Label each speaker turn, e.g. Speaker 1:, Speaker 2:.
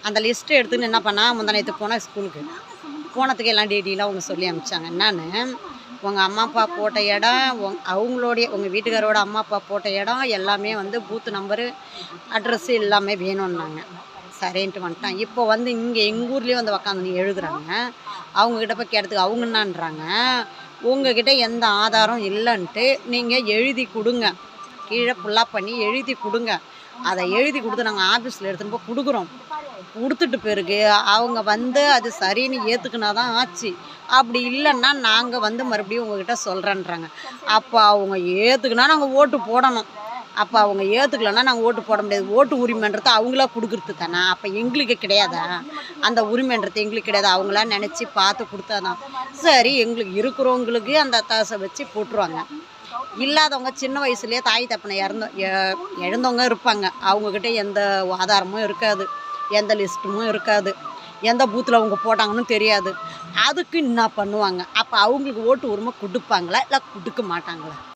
Speaker 1: அந்த லிஸ்ட்டு எடுத்துன்னு என்ன பண்ணால் முந்தா நேற்று போனால் ஸ்கூலுக்கு போனதுக்கு எல்லாம் டீட்டெயிலாக அவங்க சொல்லி அனுப்பிச்சாங்க. என்னன்னு, உங்கள் அம்மா அப்பா போட்ட இடம், அவங்களுடைய உங்கள் வீட்டுக்காரோட அம்மா அப்பா போட்ட இடம் எல்லாமே வந்து பூத்து நம்பரு அட்ரஸ்ஸு எல்லாமே வேணும்னாங்க. சரின்ட்டு வந்துட்டான். இப்போ வந்து இங்கே எங்கள் ஊர்லேயே வந்து உக்காந்து எழுதுறாங்க. அவங்கக்கிட்ட போய் கேட்டதுக்கு அவங்க என்னன்றாங்க, உங்ககிட்ட எந்த ஆதாரம் இல்லைன்ட்டு நீங்கள் எழுதி கொடுங்க, கீழே ஃபுல்லாக பண்ணி எழுதி கொடுங்க. அதை எழுதி கொடுத்து நாங்கள் ஆஃபீஸில் எடுத்துன்னு போய் கொடுக்குறோம். கொடுத்துட்டு பிறகு அவங்க வந்து அது சரின்னு ஏற்றுக்கினா தான் ஆச்சு. அப்படி இல்லைன்னா நாங்கள் வந்து மறுபடியும் உங்ககிட்ட சொல்கிறேன்றாங்க. அப்போ அவங்க ஏற்றுக்குனா நாங்கள் ஓட்டு போடணும். அப்போ அவங்க ஏற்றுக்கலன்னா நாங்கள் ஓட்டு போட முடியாது. ஓட்டு உரிமைன்றது அவங்களா கொடுக்குறது தானே. அப்போ எங்களுக்கு கிடையாதா? அந்த உரிமைன்றது எங்களுக்கு கிடையாது. அவங்களா நினச்சி பார்த்து கொடுத்தா தான். சரி, எங்களுக்கு இருக்கிறவங்களுக்கு அந்த காசை வச்சு போட்டுருவாங்க. இல்லாதவங்க சின்ன வயசுலேயே தாய் தப்பனை இழந்தவங்க இருப்பாங்க. அவங்கக்கிட்ட எந்த ஆதாரமும் இருக்காது, எந்த லிஸ்ட்டும் இருக்காது, எந்த பூத்தில் அவங்க போட்டாங்கன்னு தெரியாது. அதுக்கு என்ன பண்ணுவாங்க? அப்போ அவங்களுக்கு ஓட்டு உரிமை கொடுப்பாங்களா இல்லை கொடுக்க மாட்டாங்களா?